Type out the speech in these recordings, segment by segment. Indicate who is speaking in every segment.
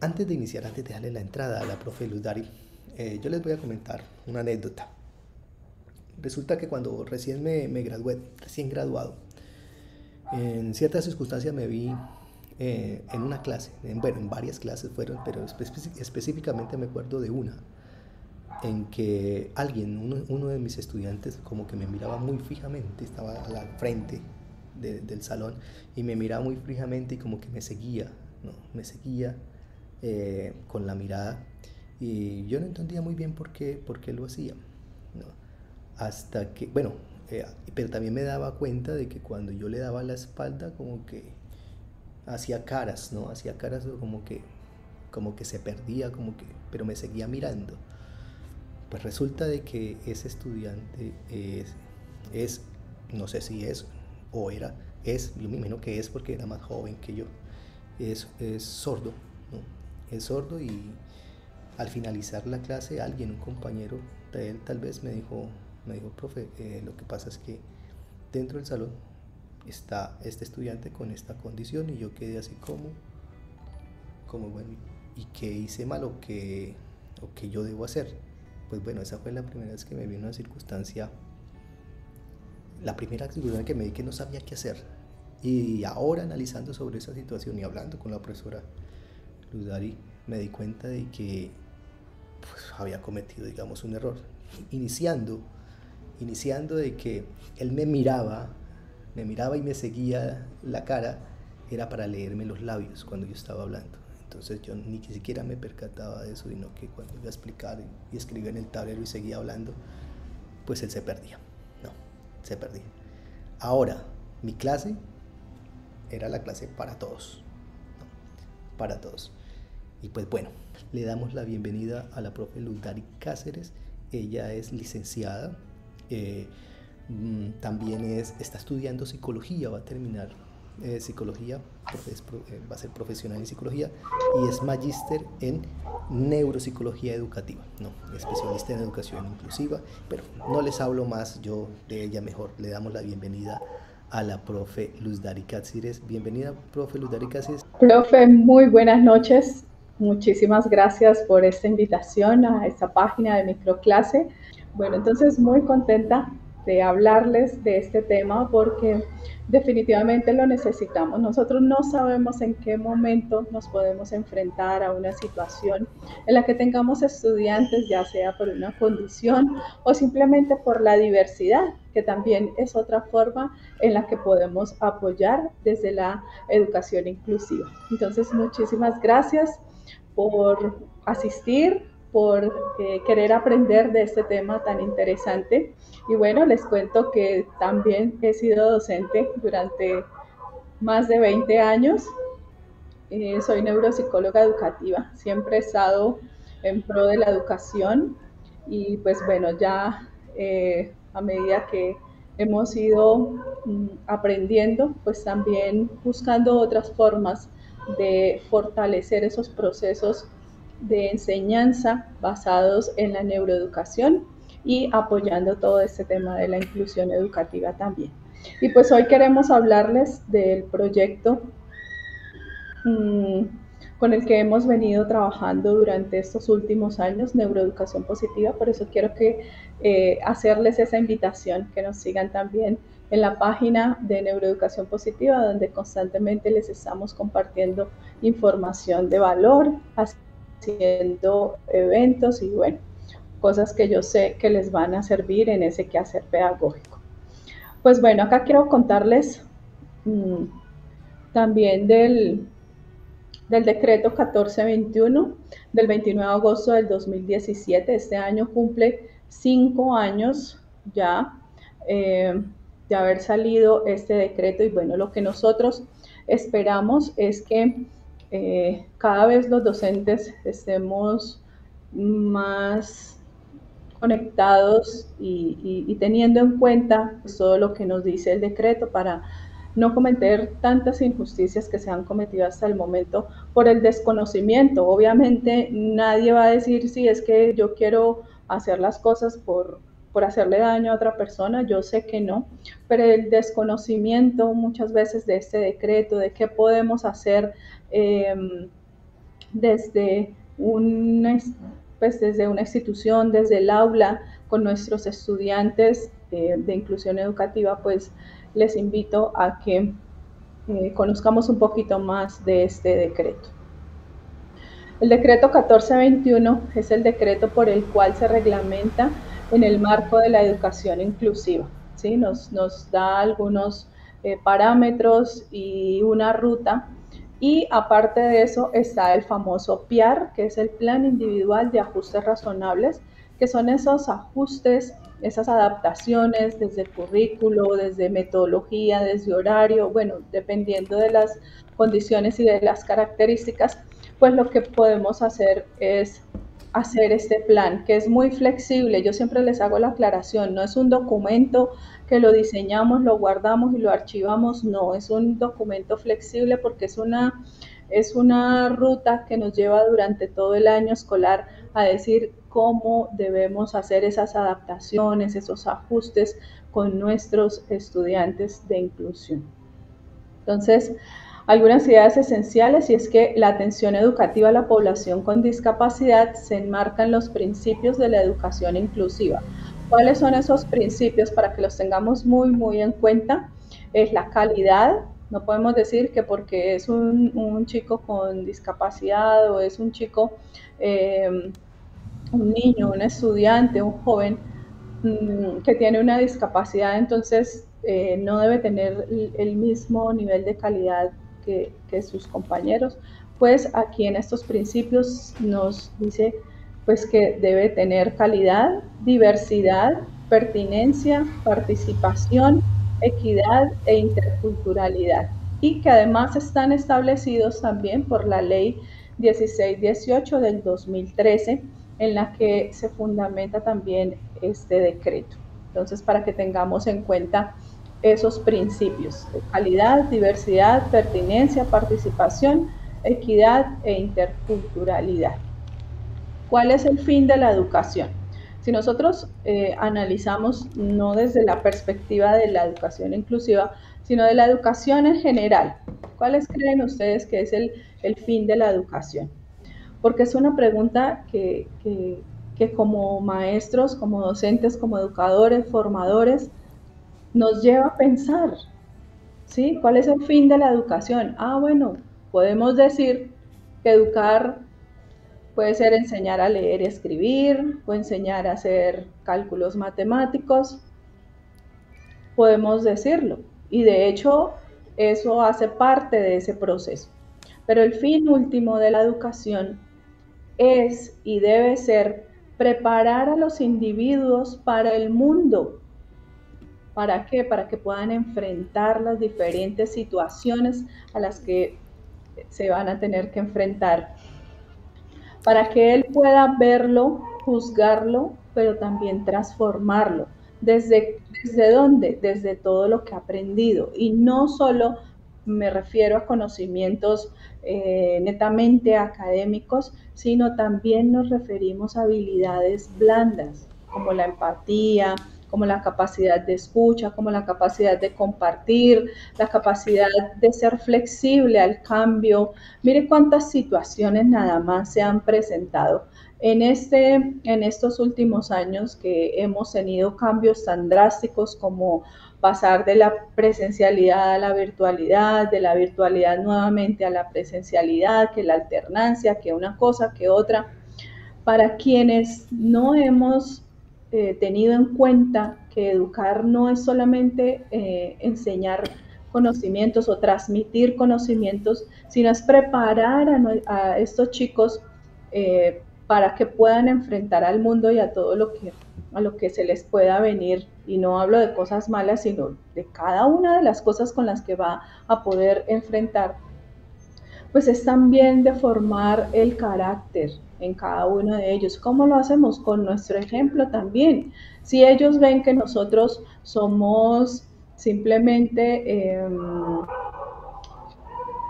Speaker 1: Antes de iniciar, antes de darle la entrada a la profe Luz Dari, yo les voy a comentar una anécdota. Resulta que cuando me gradué, recién graduado, en ciertas circunstancias me vi en una clase, bueno, en varias clases fueron, pero específicamente me acuerdo de una, en que uno de mis estudiantes, como que me miraba muy fijamente, estaba a la frente del salón, y me miraba muy fijamente y como que me seguía, ¿no? Me seguía con la mirada, y yo no entendía muy bien por qué lo hacía, ¿no? Hasta que, bueno, pero también me daba cuenta de que cuando yo le daba la espalda, como que hacía caras, ¿no? Hacía caras como que se perdía, pero me seguía mirando. Pues resulta de que ese estudiante es, no sé si es o era, yo me imagino que es porque era más joven que yo, es sordo, ¿no? Es sordo, y al finalizar la clase un compañero de él tal vez me dijo, profe, lo que pasa es que dentro del salón está este estudiante con esta condición, y yo quedé así como bueno, ¿y qué hice mal o qué yo debo hacer? Pues bueno, esa fue la primera vez que me vi en una circunstancia, la primera circunstancia que me vi que no sabía qué hacer. Y ahora analizando sobre esa situación y hablando con la profesora Luz Dari, me di cuenta de que pues, había cometido, digamos, un error. Iniciando, iniciando de que él me miraba y me seguía la cara, era para leerme los labios cuando yo estaba hablando. Entonces yo ni siquiera me percataba de eso, sino que cuando iba a explicar y escribía en el tablero y seguía hablando, pues él se perdía. No, se perdía. Ahora, mi clase era la clase para todos, ¿no? Para todos. Y pues bueno, le damos la bienvenida a la profe Luz Dari Cáceres. Ella es licenciada, eh, también está estudiando psicología, va a terminar psicología, va a ser profesional en psicología, y es magíster en neuropsicología educativa, no, especialista en educación inclusiva. Pero no les hablo más yo de ella, mejor le damos la bienvenida a la profe Luz Dari Cáceres. Bienvenida, profe Luz Dari Cáceres.
Speaker 2: Profe, muy buenas noches. Muchísimas gracias por esta invitación a esta página de microclase. Bueno, entonces muy contenta de hablarles de este tema porque definitivamente lo necesitamos. Nosotros no sabemos en qué momento nos podemos enfrentar a una situación en la que tengamos estudiantes, ya sea por una condición o simplemente por la diversidad, que también es otra forma en la que podemos apoyar desde la educación inclusiva. Entonces, muchísimas gracias por asistir, por querer aprender de este tema tan interesante. Y bueno, les cuento que también he sido docente durante más de 20 años. Soy neuropsicóloga educativa. Siempre he estado en pro de la educación y pues bueno, ya a medida que hemos ido aprendiendo, pues también buscando otras formas de fortalecer esos procesos de enseñanza basados en la neuroeducación y apoyando todo este tema de la inclusión educativa también. Y pues hoy queremos hablarles del proyecto con el que hemos venido trabajando durante estos últimos años, neuroeducación positiva. Por eso quiero hacerles esa invitación, que nos sigan también en la página de Neuroeducación Positiva, donde constantemente les estamos compartiendo información de valor, haciendo eventos y bueno, cosas que yo sé que les van a servir en ese quehacer pedagógico. Pues bueno, acá quiero contarles mmm, también del decreto 1421 del 29 de agosto del 2017. Este año cumple 5 años ya de haber salido este decreto y bueno, lo que nosotros esperamos es que cada vez los docentes estemos más conectados y teniendo en cuenta pues, todo lo que nos dice el decreto para no cometer tantas injusticias que se han cometido hasta el momento por el desconocimiento. Obviamente nadie va a decir si es que yo quiero hacer las cosas por hacerle daño a otra persona, yo sé que no, pero el desconocimiento muchas veces de este decreto, de qué podemos hacer desde desde una institución, desde el aula, con nuestros estudiantes de inclusión educativa, pues les invito a que conozcamos un poquito más de este decreto. El decreto 1421 es el decreto por el cual se reglamenta en el marco de la educación inclusiva. ¿Sí? Nos da algunos parámetros y una ruta. Y aparte de eso está el famoso PIAR, que es el Plan Individual de Ajustes Razonables, que son esos ajustes, esas adaptaciones desde currículo, desde metodología, desde horario, bueno, dependiendo de las condiciones y de las características, pues lo que podemos hacer es hacer este plan, que es muy flexible. Yo siempre les hago la aclaración, no es un documento que lo diseñamos, lo guardamos y lo archivamos, no, es un documento flexible porque es una ruta que nos lleva durante todo el año escolar a decir cómo debemos hacer esas adaptaciones, esos ajustes con nuestros estudiantes de inclusión. Entonces, algunas ideas esenciales, y es que la atención educativa a la población con discapacidad se enmarca en los principios de la educación inclusiva. ¿Cuáles son esos principios para que los tengamos muy en cuenta? Es la calidad. No podemos decir que porque es un chico con discapacidad o es un chico, un niño, un estudiante, un joven que tiene una discapacidad, entonces no debe tener el mismo nivel de calidad que sus compañeros. Pues aquí en estos principios nos dice pues que debe tener calidad, diversidad, pertinencia, participación, equidad e interculturalidad, y que además están establecidos también por la ley 1618 del 2013, en la que se fundamenta también este decreto. Entonces, para que tengamos en cuenta esos principios de calidad, diversidad, pertinencia, participación, equidad e interculturalidad. ¿Cuál es el fin de la educación? Si nosotros analizamos no desde la perspectiva de la educación inclusiva, sino de la educación en general, ¿cuáles creen ustedes que es el fin de la educación? Porque es una pregunta que como maestros, como docentes, como educadores, formadores, nos lleva a pensar, ¿sí? ¿Cuál es el fin de la educación? Bueno, podemos decir que educar puede ser enseñar a leer y escribir, o enseñar a hacer cálculos matemáticos, podemos decirlo, y de hecho eso hace parte de ese proceso. Pero el fin último de la educación es y debe ser preparar a los individuos para el mundo. ¿Para qué? Para que puedan enfrentar las diferentes situaciones a las que se van a tener que enfrentar. Para que él pueda verlo, juzgarlo, pero también transformarlo. ¿Desde dónde? Desde todo lo que ha aprendido. Y no solo me refiero a conocimientos netamente académicos, sino también nos referimos a habilidades blandas, como la empatía, como la capacidad de escucha, como la capacidad de compartir, la capacidad de ser flexible al cambio. Mire cuántas situaciones nada más se han presentado en estos últimos años, que hemos tenido cambios tan drásticos como pasar de la presencialidad a la virtualidad, de la virtualidad nuevamente a la presencialidad, que la alternancia, que una cosa, que otra. Para quienes no hemos tenido en cuenta que educar no es solamente enseñar conocimientos o transmitir conocimientos, sino es preparar a estos chicos para que puedan enfrentar al mundo y a todo a lo que se les pueda venir. Y no hablo de cosas malas, sino de cada una de las cosas con las que va a poder enfrentar. Pues es también de formar el carácter en cada uno de ellos. ¿Cómo lo hacemos? Con nuestro ejemplo también. Si ellos ven que nosotros somos simplemente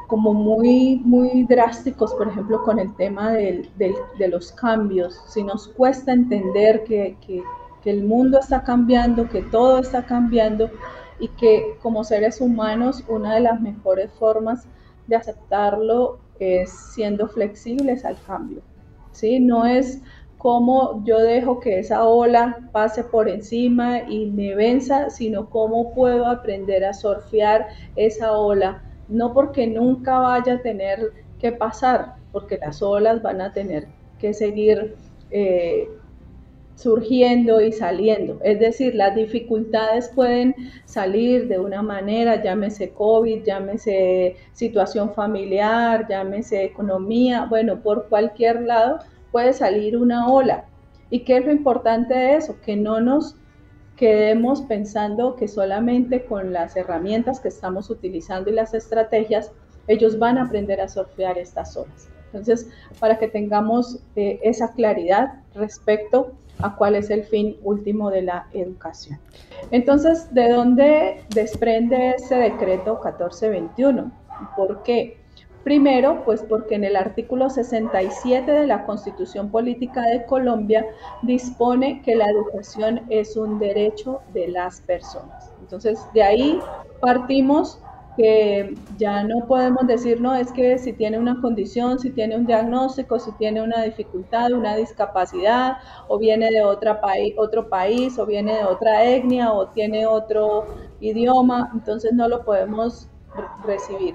Speaker 2: como muy drásticos, por ejemplo, con el tema de los cambios, si nos cuesta entender que el mundo está cambiando, que todo está cambiando, y que como seres humanos una de las mejores formas de aceptarlo es siendo flexibles al cambio, ¿sí? No es cómo yo dejo que esa ola pase por encima y me venza, sino cómo puedo aprender a surfear esa ola, no porque nunca vaya a tener que pasar, porque las olas van a tener que seguir surgiendo y saliendo. Es decir, las dificultades pueden salir de una manera, llámese COVID, llámese situación familiar, llámese economía, bueno, por cualquier lado puede salir una ola. ¿Y qué es lo importante de eso? Que no nos quedemos pensando que solamente con las herramientas que estamos utilizando y las estrategias, ellos van a aprender a surfear estas olas. Entonces, para que tengamos esa claridad respecto a cuál es el fin último de la educación. Entonces, ¿de dónde desprende ese decreto 1421? ¿Por qué? Primero, pues porque en el artículo 67 de la Constitución Política de Colombia dispone que la educación es un derecho de las personas. Entonces, de ahí partimos que ya no podemos decir, no, es que si tiene una condición, si tiene un diagnóstico, si tiene una dificultad, una discapacidad, o viene de otro país, o viene de otra etnia, o tiene otro idioma, entonces no lo podemos recibir.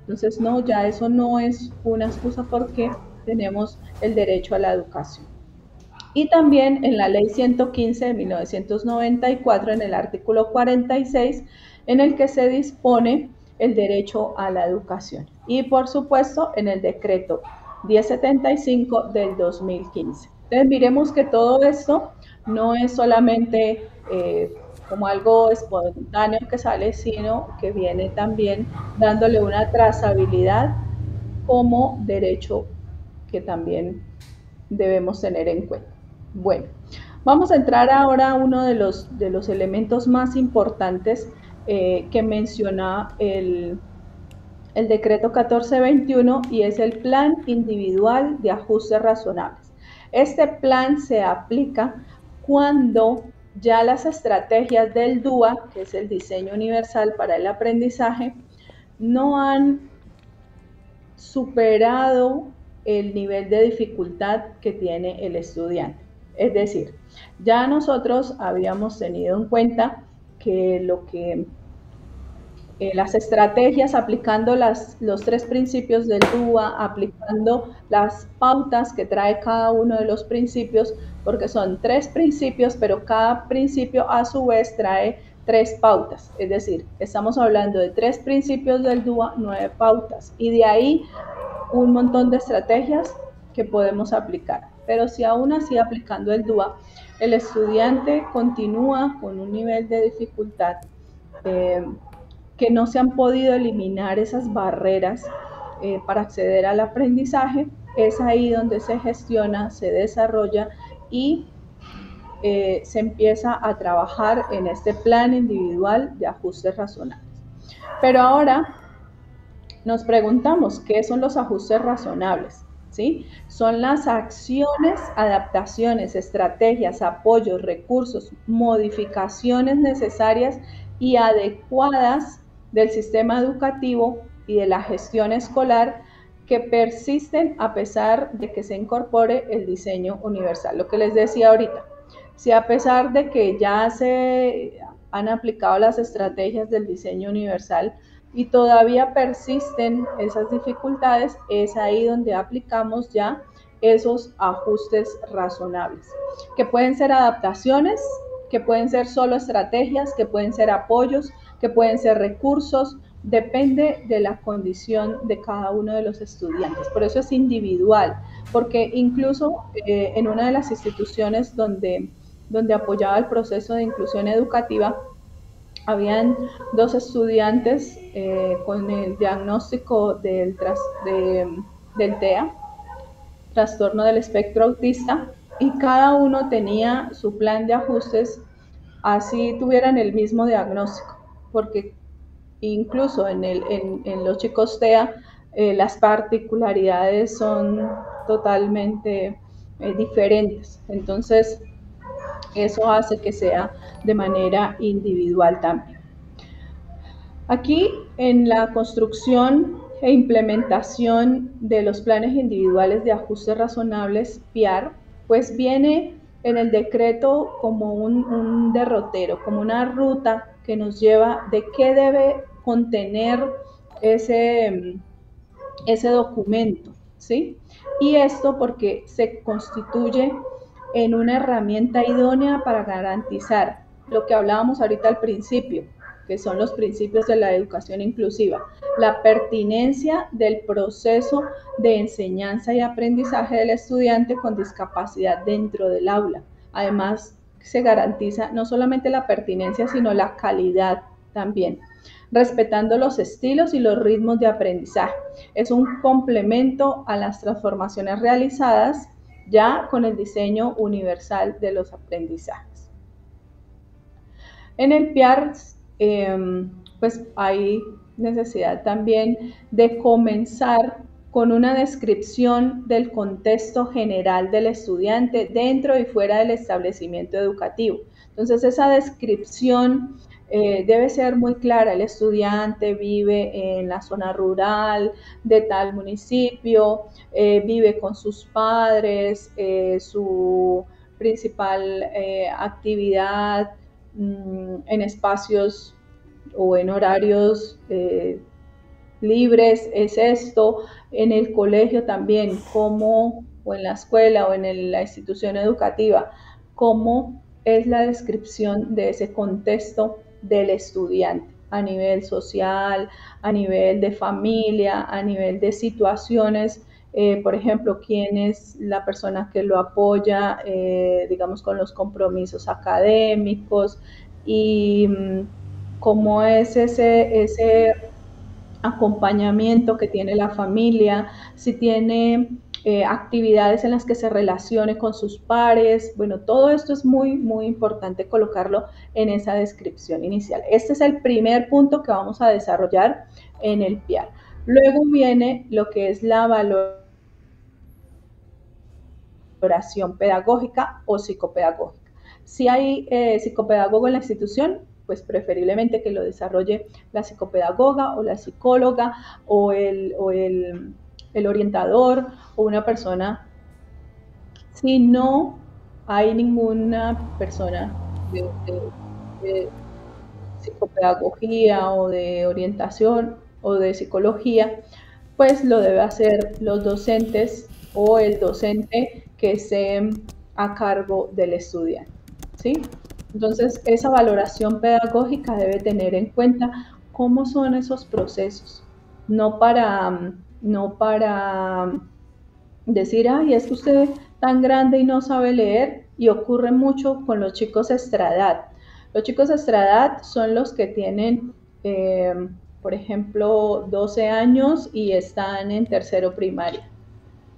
Speaker 2: Entonces, no, ya eso no es una excusa porque tenemos el derecho a la educación. Y también en la Ley 115 de 1994, en el artículo 46, en el que se dispone el derecho a la educación. Y por supuesto, en el decreto 1075 del 2015. Entonces, miremos que todo esto no es solamente como algo espontáneo que sale, sino que viene también dándole una trazabilidad como derecho que también debemos tener en cuenta. Bueno, vamos a entrar ahora a uno de los elementos más importantes que menciona el decreto 1421 y es el plan individual de ajustes razonables. Este plan se aplica cuando ya las estrategias del DUA, que es el diseño universal para el aprendizaje, no han superado el nivel de dificultad que tiene el estudiante. Es decir, ya nosotros habíamos tenido en cuenta que las estrategias, aplicando los 3 principios del DUA, aplicando las pautas que trae cada uno de los principios, porque son 3 principios, pero cada principio a su vez trae 3 pautas. Es decir, estamos hablando de 3 principios del DUA, 9 pautas, y de ahí un montón de estrategias que podemos aplicar. Pero si aún así aplicando el DUA, el estudiante continúa con un nivel de dificultad que no se han podido eliminar esas barreras para acceder al aprendizaje, es ahí donde se gestiona, se desarrolla y se empieza a trabajar en este plan individual de ajustes razonables. Pero ahora nos preguntamos, ¿qué son los ajustes razonables? ¿Sí? Son las acciones, adaptaciones, estrategias, apoyos, recursos, modificaciones necesarias y adecuadas del sistema educativo y de la gestión escolar que persisten a pesar de que se incorpore el diseño universal. Lo que les decía ahorita, si a pesar de que ya se han aplicado las estrategias del diseño universal y todavía persisten esas dificultades, es ahí donde aplicamos ya esos ajustes razonables, que pueden ser adaptaciones, que pueden ser solo estrategias, que pueden ser apoyos, que pueden ser recursos, depende de la condición de cada uno de los estudiantes. Por eso es individual, porque incluso en una de las instituciones donde apoyaba el proceso de inclusión educativa, habían 2 estudiantes con el diagnóstico del TEA, trastorno del espectro autista, y cada uno tenía su plan de ajustes, así tuvieran el mismo diagnóstico, porque incluso en los chicos TEA las particularidades son totalmente diferentes. Entonces, eso hace que sea de manera individual también. Aquí en la construcción e implementación de los planes individuales de ajustes razonables, PIAR, pues viene en el decreto como un derrotero, como una ruta que nos lleva de qué debe contener ese documento, ¿sí? Y esto porque se constituye en una herramienta idónea para garantizar lo que hablábamos ahorita al principio, que son los principios de la educación inclusiva, la pertinencia del proceso de enseñanza y aprendizaje del estudiante con discapacidad dentro del aula. Además, se garantiza no solamente la pertinencia, sino la calidad también, respetando los estilos y los ritmos de aprendizaje. Es un complemento a las transformaciones realizadas ya con el diseño universal de los aprendizajes. En el PIAR, pues hay necesidad también de comenzar con una descripción del contexto general del estudiante dentro y fuera del establecimiento educativo. Entonces, esa descripción debe ser muy clara. El estudiante vive en la zona rural de tal municipio, vive con sus padres, su principal actividad en espacios o en horarios libres es esto, en el colegio también, como, o en la escuela o en la institución educativa, cómo es la descripción de ese contexto del estudiante a nivel social, a nivel de familia, a nivel de situaciones, por ejemplo, quién es la persona que lo apoya, digamos, con los compromisos académicos y cómo es ese acompañamiento que tiene la familia, si tiene actividades en las que se relacione con sus pares. Bueno, todo esto es muy, muy importante colocarlo en esa descripción inicial. Este es el primer punto que vamos a desarrollar en el PIAR. Luego viene lo que es la valoración pedagógica o psicopedagógica. Si hay psicopedagogo en la institución, pues preferiblemente que lo desarrolle la psicopedagoga o la psicóloga o el orientador o una persona. Si no hay ninguna persona de psicopedagogía o de orientación o de psicología, pues lo debe hacer los docentes o el docente que esté a cargo del estudiante, ¿sí? Entonces, esa valoración pedagógica debe tener en cuenta cómo son esos procesos, no para decir, ay, es que usted es tan grande y no sabe leer, y ocurre mucho con los chicos extra edad. Los chicos extra edad son los que tienen, por ejemplo, 12 años y están en tercero primaria,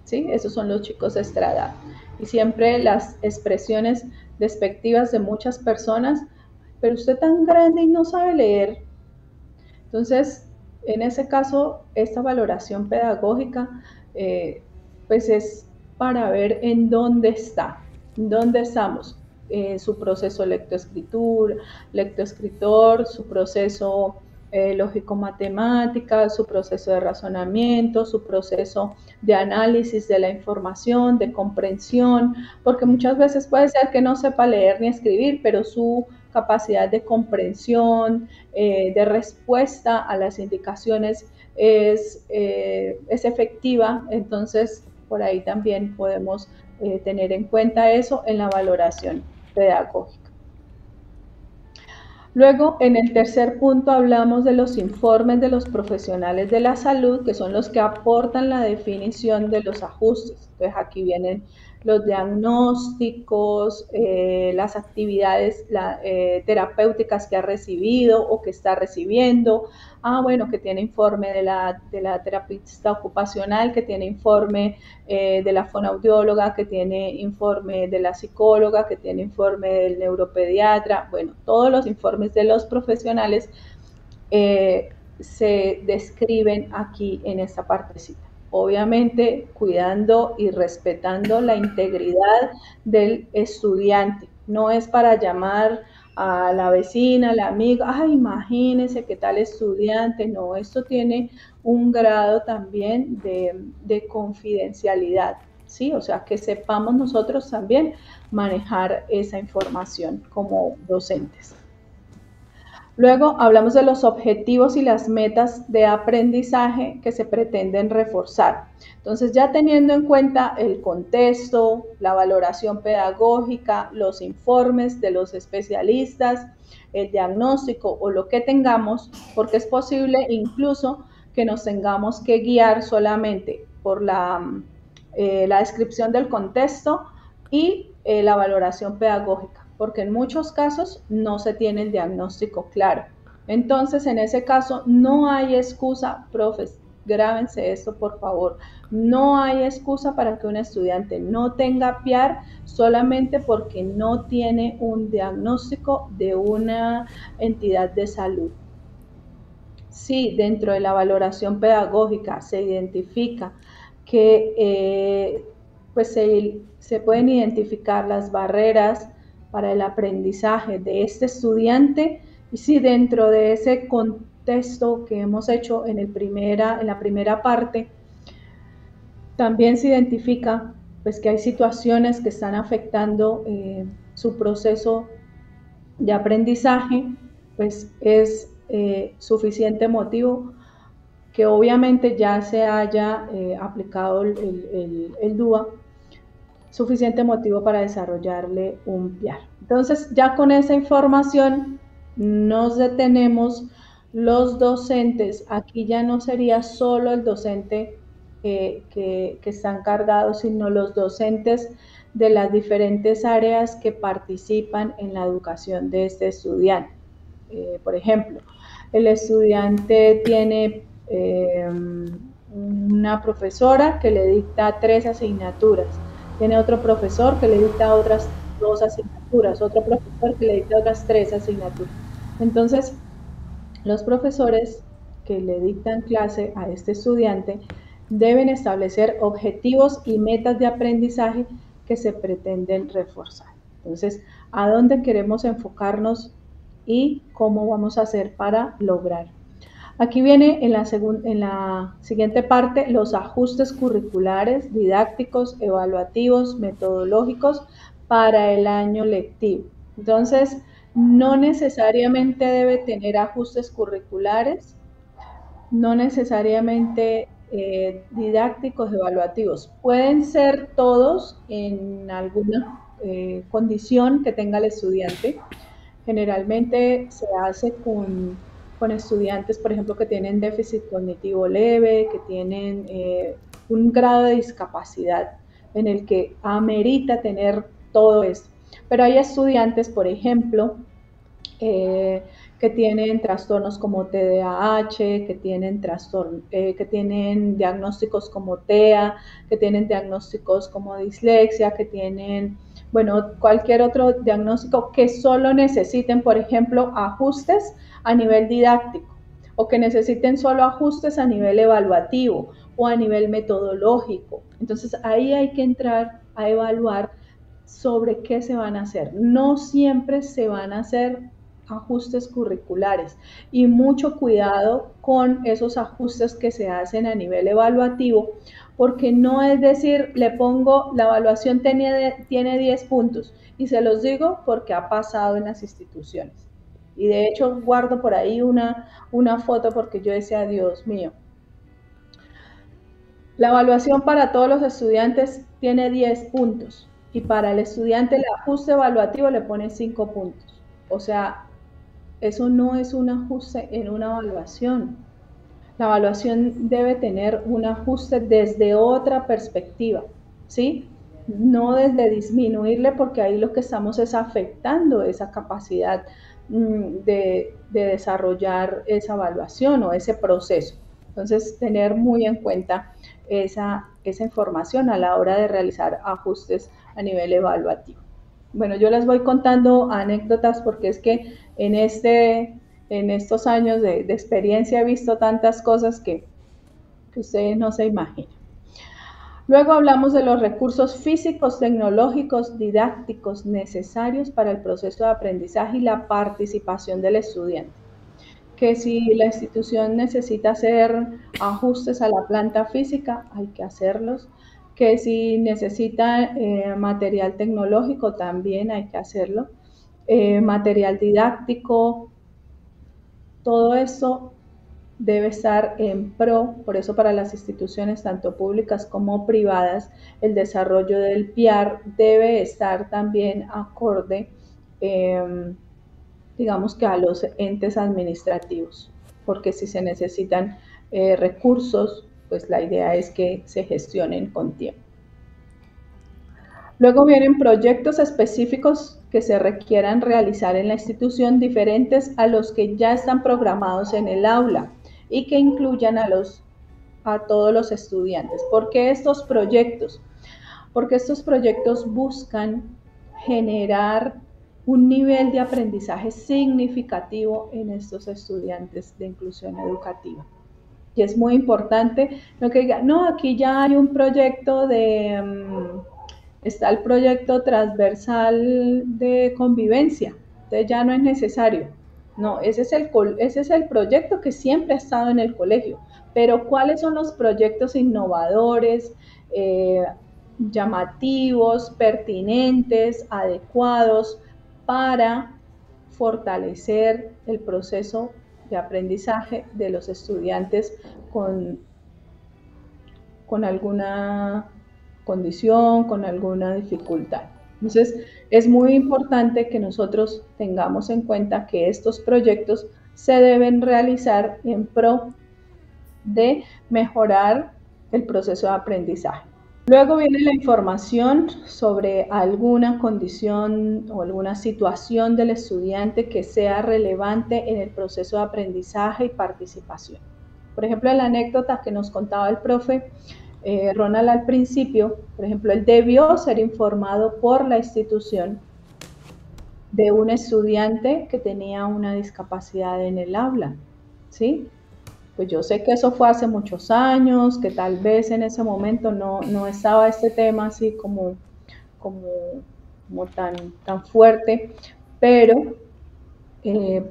Speaker 2: ¿sí? Esos son los chicos extra edad. Y siempre las expresiones despectivas de muchas personas, pero usted tan grande y no sabe leer. Entonces, en ese caso, esta valoración pedagógica, pues es para ver en dónde está, en dónde estamos, su proceso lectoescritor, su proceso lógico-matemática, su proceso de razonamiento, su proceso de análisis de la información, de comprensión, porque muchas veces puede ser que no sepa leer ni escribir, pero su capacidad de comprensión, de respuesta a las indicaciones es efectiva. Entonces, por ahí también podemos tener en cuenta eso en la valoración pedagógica. Luego, en el tercer punto hablamos de los informes de los profesionales de la salud, que son los que aportan la definición de los ajustes. Entonces, aquí vienen los diagnósticos, las actividades terapéuticas que ha recibido o que está recibiendo. Bueno, que tiene informe de la terapista ocupacional, que tiene informe de la fonoaudióloga, que tiene informe de la psicóloga, que tiene informe del neuropediatra. Bueno, todos los informes de los profesionales se describen aquí en esta partecita. Obviamente cuidando y respetando la integridad del estudiante. No es para llamar a la vecina, a la amiga, ay, imagínense qué tal estudiante. No, esto tiene un grado también de confidencialidad, ¿sí? O sea, que sepamos nosotros también manejar esa información como docentes. Luego hablamos de los objetivos y las metas de aprendizaje que se pretenden reforzar. Entonces, ya teniendo en cuenta el contexto, la valoración pedagógica, los informes de los especialistas, el diagnóstico o lo que tengamos, porque es posible incluso que nos tengamos que guiar solamente por la descripción del contexto y la valoración pedagógica, porque en muchos casos no se tiene el diagnóstico claro. Entonces, en ese caso, no hay excusa, profes, grábense esto por favor, no hay excusa para que un estudiante no tenga PIAR solamente porque no tiene un diagnóstico de una entidad de salud. Si dentro de la valoración pedagógica se identifica que pues se pueden identificar las barreras para el aprendizaje de este estudiante, y si dentro de ese contexto que hemos hecho en la primera parte también se identifica pues que hay situaciones que están afectando su proceso de aprendizaje, pues es suficiente motivo que obviamente ya se haya aplicado el DUA, suficiente motivo para desarrollarle un PIAR. Entonces, ya con esa información nos detenemos los docentes. Aquí ya no sería solo el docente que está encargado, sino los docentes de las diferentes áreas que participan en la educación de este estudiante. Por ejemplo, el estudiante tiene una profesora que le dicta 3 asignaturas, tiene otro profesor que le dicta otras 2 asignaturas, otro profesor que le dicta otras 3 asignaturas. Entonces, los profesores que le dictan clase a este estudiante deben establecer objetivos y metas de aprendizaje que se pretenden reforzar. Entonces, ¿a dónde queremos enfocarnos y cómo vamos a hacer para lograr? Aquí viene en la siguiente parte los ajustes curriculares, didácticos, evaluativos, metodológicos para el año lectivo. Entonces, no necesariamente debe tener ajustes curriculares, no necesariamente didácticos, evaluativos. Pueden ser todos en alguna condición que tenga el estudiante. Generalmente se hace con estudiantes, por ejemplo, que tienen déficit cognitivo leve, que tienen un grado de discapacidad en el que amerita tener todo esto. Pero hay estudiantes, por ejemplo, que tienen trastornos como TDAH, que tienen diagnósticos como TEA, que tienen diagnósticos como dislexia, que tienen, bueno, cualquier otro diagnóstico que solo necesiten, por ejemplo, ajustes a nivel didáctico, o que necesiten solo ajustes a nivel evaluativo o a nivel metodológico. Entonces ahí hay que entrar a evaluar sobre qué se van a hacer. No siempre se van a hacer ajustes curriculares, y mucho cuidado con esos ajustes que se hacen a nivel evaluativo, porque no es decir, le pongo, la evaluación tiene 10 puntos, y se los digo porque ha pasado en las instituciones. Y de hecho guardo por ahí una foto porque yo decía, Dios mío, la evaluación para todos los estudiantes tiene 10 puntos, y para el estudiante el ajuste evaluativo le pone 5 puntos. O sea, eso no es un ajuste en una evaluación. La evaluación debe tener un ajuste desde otra perspectiva, ¿sí? No desde disminuirle, porque ahí lo que estamos es afectando esa capacidad de desarrollar esa evaluación o ese proceso. Entonces, tener muy en cuenta esa información a la hora de realizar ajustes a nivel evaluativo. Bueno, yo les voy contando anécdotas porque es que en estos años de experiencia he visto tantas cosas que ustedes no se imaginan. Luego hablamos de los recursos físicos, tecnológicos, didácticos necesarios para el proceso de aprendizaje y la participación del estudiante. que si la institución necesita hacer ajustes a la planta física, hay que hacerlos, que si necesita material tecnológico, también hay que hacerlo, material didáctico, todo eso debe estar en pro. Por eso para las instituciones tanto públicas como privadas, el desarrollo del PIAR debe estar también acorde, digamos que a los entes administrativos, porque si se necesitan recursos, pues la idea es que se gestionen con tiempo. Luego vienen proyectos específicos que se requieran realizar en la institución diferentes a los que ya están programados en el aula y que incluyan a todos los estudiantes. ¿Por qué estos proyectos? Porque estos proyectos buscan generar un nivel de aprendizaje significativo en estos estudiantes de inclusión educativa. Y es muy importante no que digan, no, aquí ya hay un proyecto está el proyecto transversal de convivencia, entonces ya no es necesario. No, ese es el proyecto que siempre ha estado en el colegio, pero ¿cuáles son los proyectos innovadores, llamativos, pertinentes, adecuados para fortalecer el proceso de aprendizaje de los estudiantes con alguna condición, con alguna dificultad? Entonces, es muy importante que nosotros tengamos en cuenta que estos proyectos se deben realizar en pro de mejorar el proceso de aprendizaje. Luego viene la información sobre alguna condición o alguna situación del estudiante que sea relevante en el proceso de aprendizaje y participación. Por ejemplo, en la anécdota que nos contaba el profe Ronald al principio, por ejemplo, él debió ser informado por la institución de un estudiante que tenía una discapacidad en el aula, ¿sí? Pues yo sé que eso fue hace muchos años, que tal vez en ese momento no estaba este tema así como tan fuerte, pero,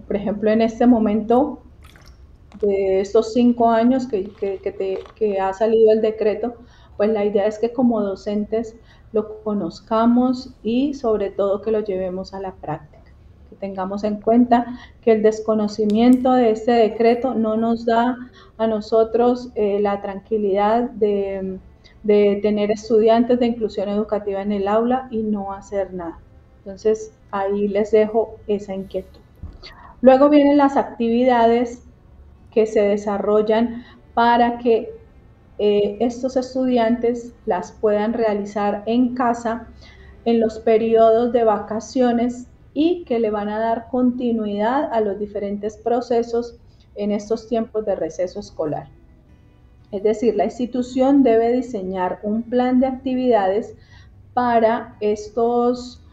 Speaker 2: por ejemplo, en este momento de estos 5 años que ha salido el decreto, pues la idea es que como docentes lo conozcamos y sobre todo que lo llevemos a la práctica. Que tengamos en cuenta que el desconocimiento de este decreto no nos da a nosotros la tranquilidad de tener estudiantes de inclusión educativa en el aula y no hacer nada. Entonces, ahí les dejo esa inquietud. Luego vienen las actividades que se desarrollan para que estos estudiantes las puedan realizar en casa en los periodos de vacaciones y que le van a dar continuidad a los diferentes procesos en estos tiempos de receso escolar. Es decir, la institución debe diseñar un plan de actividades para estos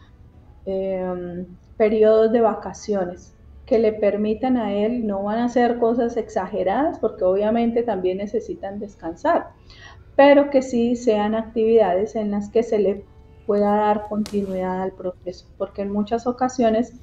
Speaker 2: periodos de vacaciones que le permitan a él, no van a ser cosas exageradas porque obviamente también necesitan descansar, pero que sí sean actividades en las que se le pueda dar continuidad al proceso, porque en muchas ocasiones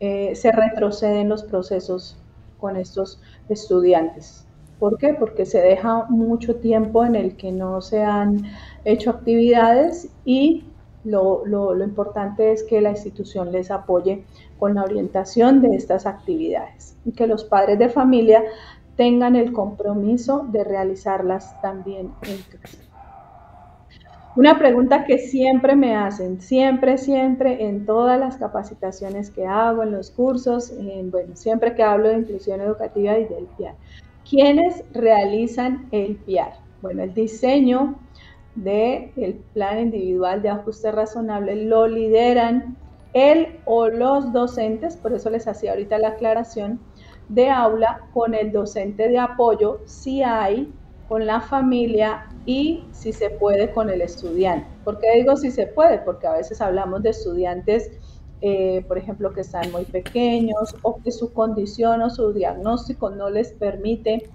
Speaker 2: se retroceden los procesos con estos estudiantes. ¿Por qué? Porque se deja mucho tiempo en el que no se han hecho actividades y lo importante es que la institución les apoye con la orientación de estas actividades y que los padres de familia tengan el compromiso de realizarlas también en casa. Una pregunta que siempre me hacen, siempre en todas las capacitaciones que hago, en los cursos, bueno, siempre que hablo de inclusión educativa y del PIAR. ¿Quiénes realizan el PIAR? Bueno, el diseño del plan individual de ajuste razonable lo lideran él o los docentes, por eso les hacía ahorita la aclaración, de aula con el docente de apoyo, si hay, con la familia y si se puede con el estudiante. ¿Por qué digo si se puede? Porque a veces hablamos de estudiantes, por ejemplo, que están muy pequeños o que su condición o su diagnóstico no les permite,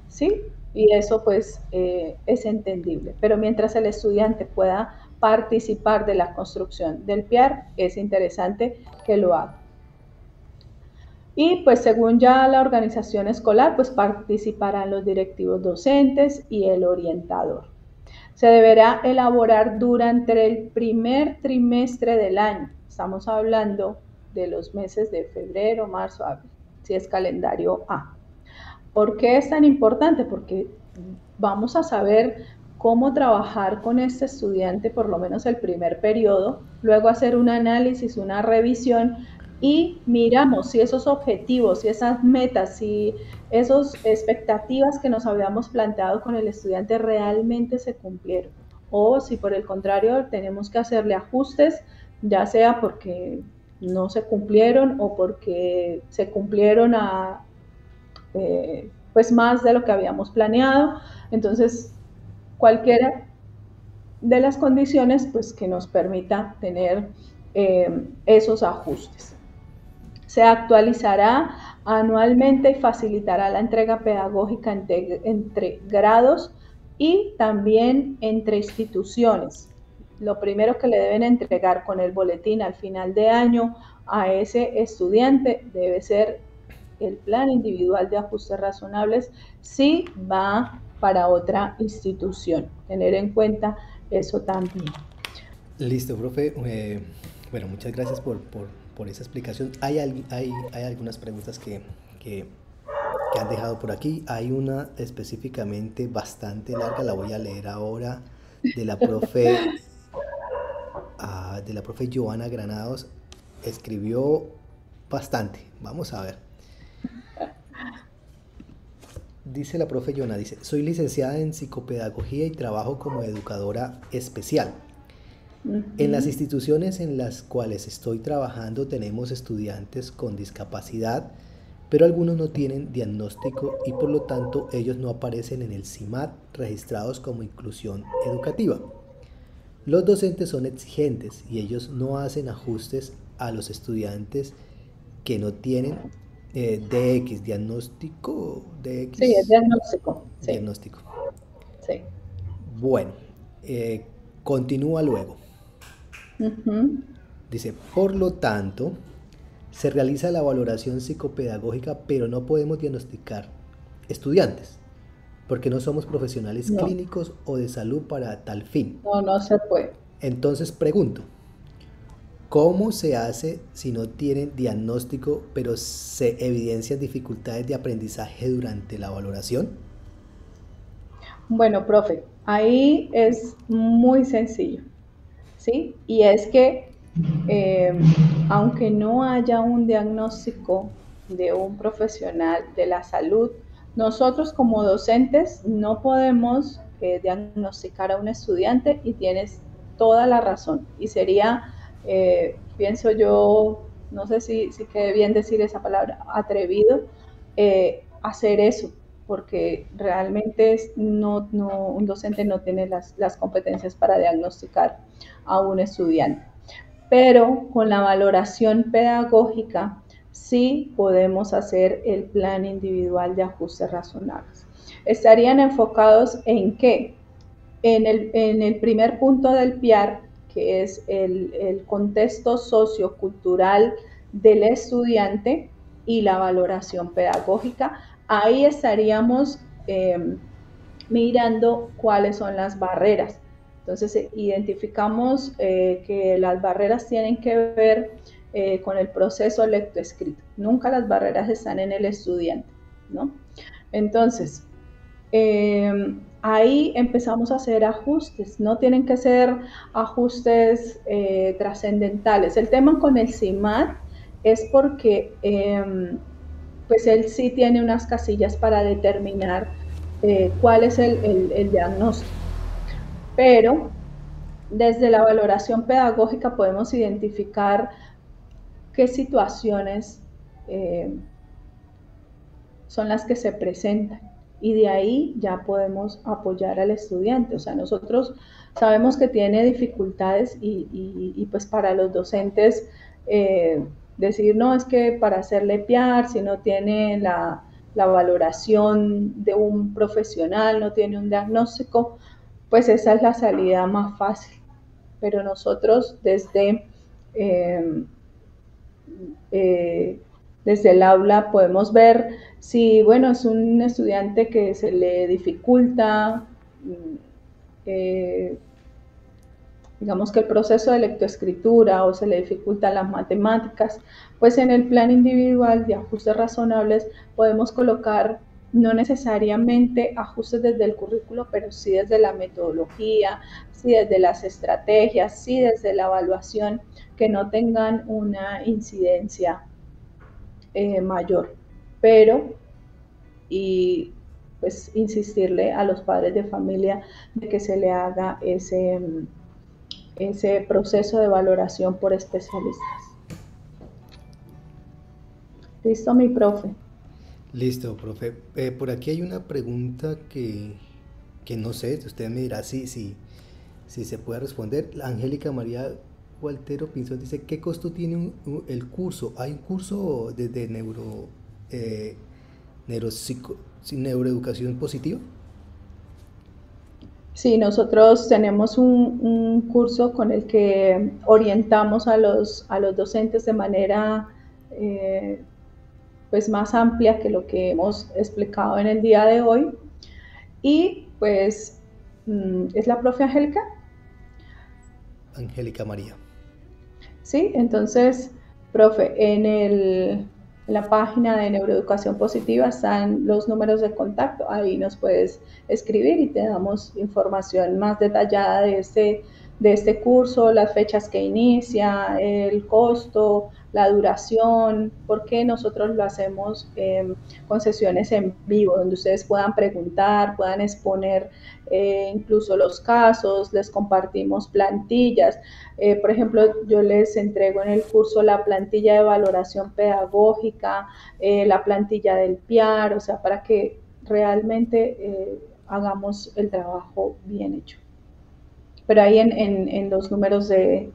Speaker 2: ¿sí? Y eso pues es entendible. Pero mientras el estudiante pueda participar de la construcción del PIAR, es interesante que lo haga. Y pues según ya la organización escolar, pues participarán los directivos docentes y el orientador. Se deberá elaborar durante el primer trimestre del año. Estamos hablando de los meses de febrero, marzo, abril, si es calendario A. ¿Por qué es tan importante? Porque vamos a saber cómo trabajar con este estudiante por lo menos el primer periodo, luego hacer un análisis, una revisión y miramos si esos objetivos, si esas metas, si esas expectativas que nos habíamos planteado con el estudiante realmente se cumplieron. O si por el contrario tenemos que hacerle ajustes, ya sea porque no se cumplieron o porque se cumplieron pues más de lo que habíamos planeado. Entonces, cualquiera de las condiciones pues que nos permita tener esos ajustes. Se actualizará anualmente y facilitará la entrega pedagógica entre grados y también entre instituciones. Lo primero que le deben entregar con el boletín al final de año a ese estudiante debe ser el plan individual de ajustes razonables si va para otra institución. Tener en cuenta eso también.
Speaker 1: Listo, profe. Bueno, muchas gracias por esa explicación. Hay algunas preguntas que han dejado por aquí. Hay una específicamente bastante larga, la voy a leer ahora, de la profe, de la profe Joana Granados. Escribió bastante. Vamos a ver. Dice la profe Joana, dice, soy licenciada en psicopedagogía y trabajo como educadora especial. En las instituciones en las cuales estoy trabajando tenemos estudiantes con discapacidad, pero algunos no tienen diagnóstico y por lo tanto ellos no aparecen en el CIMAD registrados como inclusión educativa. Los docentes son exigentes y ellos no hacen ajustes a los estudiantes que no tienen DX, diagnóstico,
Speaker 2: Sí, es
Speaker 1: DX,
Speaker 2: diagnóstico. Sí,
Speaker 1: diagnóstico.
Speaker 2: sí.
Speaker 1: Bueno, continúa luego. Dice, por lo tanto, se realiza la valoración psicopedagógica, pero no podemos diagnosticar estudiantes, porque no somos profesionales
Speaker 2: No,
Speaker 1: clínicos o de salud para tal fin.
Speaker 2: no, no se puede.
Speaker 1: Entonces pregunto, ¿cómo se hace si no tienen diagnóstico, pero se evidencian dificultades de aprendizaje durante la valoración?
Speaker 2: Bueno, profe, ahí es muy sencillo, ¿sí? Y es que eh, aunque no haya un diagnóstico de un profesional de la salud, nosotros como docentes no podemos diagnosticar a un estudiante y tienes toda la razón. Y sería, pienso yo, no sé si quede bien decir esa palabra, atrevido, hacer eso, porque realmente un docente no tiene las competencias para diagnosticar a un estudiante. Pero con la valoración pedagógica sí podemos hacer el plan individual de ajustes razonables. Estarían enfocados en qué? En el primer punto del PIAR, que es el contexto sociocultural del estudiante y la valoración pedagógica. Ahí estaríamos mirando cuáles son las barreras. Entonces, identificamos que las barreras tienen que ver con el proceso lectoescrito. Nunca las barreras están en el estudiante, ¿no? Entonces, ahí empezamos a hacer ajustes. No tienen que ser ajustes trascendentales. El tema con el CIMAD es porque pues él sí tiene unas casillas para determinar cuál es el diagnóstico. Pero desde la valoración pedagógica podemos identificar qué situaciones son las que se presentan y de ahí ya podemos apoyar al estudiante. O sea, nosotros sabemos que tiene dificultades y pues para los docentes decir, no, es que para hacerle PIAR, si no tiene la valoración de un profesional, no tiene un diagnóstico, pues esa es la salida más fácil. Pero nosotros desde desde el aula podemos ver si, bueno, es un estudiante que se le dificulta, eh, digamos que el proceso de lectoescritura o se le dificultan las matemáticas, pues en el plan individual de ajustes razonables podemos colocar no necesariamente ajustes desde el currículo, pero sí desde la metodología, sí desde las estrategias, sí desde la evaluación, que no tengan una incidencia mayor. Pero, y pues insistirle a los padres de familia de que se le haga ese proceso de valoración por especialistas. ¿Listo, mi profe?
Speaker 1: Listo, profe. Por aquí hay una pregunta que no sé, usted me dirá si se puede responder. La Angélica María Gualtero Pinzón dice, ¿qué costo tiene el curso? ¿Hay un curso de eh, neuroeducación positiva?
Speaker 2: Sí, nosotros tenemos un curso con el que orientamos a los docentes de manera pues más amplia que lo que hemos explicado en el día de hoy. Y pues, ¿es la profe Angélica?
Speaker 1: Angélica María.
Speaker 2: Sí, entonces, profe, en la página de Neuroeducación Positiva están los números de contacto. Ahí nos puedes escribir y te damos información más detallada de este curso, las fechas que inicia, el costo, la duración, porque nosotros lo hacemos con sesiones en vivo, donde ustedes puedan preguntar, puedan exponer incluso los casos, les compartimos plantillas. Por ejemplo, yo les entrego en el curso la plantilla de valoración pedagógica, la plantilla del PIAR, o sea, para que realmente hagamos el trabajo bien hecho. Pero ahí en los números de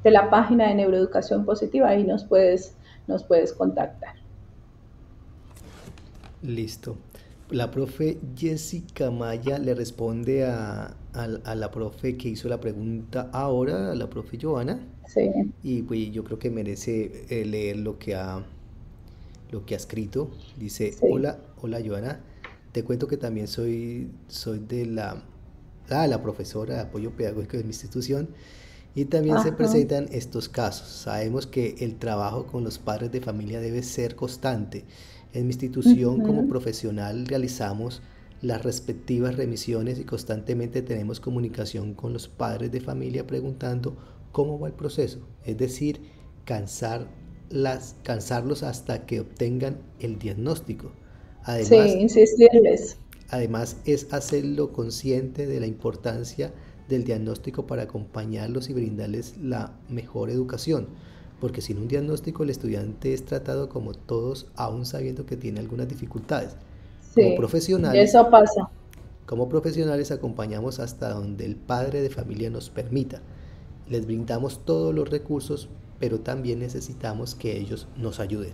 Speaker 2: la página de Neuroeducación Positiva, ahí nos puedes contactar.
Speaker 1: Listo. La profe Jessica Maya le responde a la profe que hizo la pregunta ahora, a la profe Joana,
Speaker 2: Sí.
Speaker 1: y pues yo creo que merece leer lo que ha escrito. Dice,
Speaker 2: Sí.
Speaker 1: hola Joana, te cuento que también soy de la profesora de apoyo pedagógico de mi institución y también se
Speaker 2: Ajá.
Speaker 1: presentan estos casos. Sabemos que el trabajo con los padres de familia debe ser constante. En mi institución como
Speaker 2: Uh-huh.
Speaker 1: profesional realizamos las respectivas remisiones y constantemente tenemos comunicación con los padres de familia preguntando cómo va el proceso, es decir, cansarlos hasta que obtengan el diagnóstico.
Speaker 2: Sí,
Speaker 1: Además,
Speaker 2: insistirles.
Speaker 1: Además es hacerlo consciente de la importancia del diagnóstico para acompañarlos y brindarles la mejor educación, porque sin un diagnóstico el estudiante es tratado como todos, aún sabiendo que tiene algunas dificultades. Como
Speaker 2: Sí,
Speaker 1: profesionales,
Speaker 2: eso pasa.
Speaker 1: como profesionales acompañamos hasta donde el padre de familia nos permita. Les brindamos todos los recursos, pero también necesitamos que ellos nos ayuden.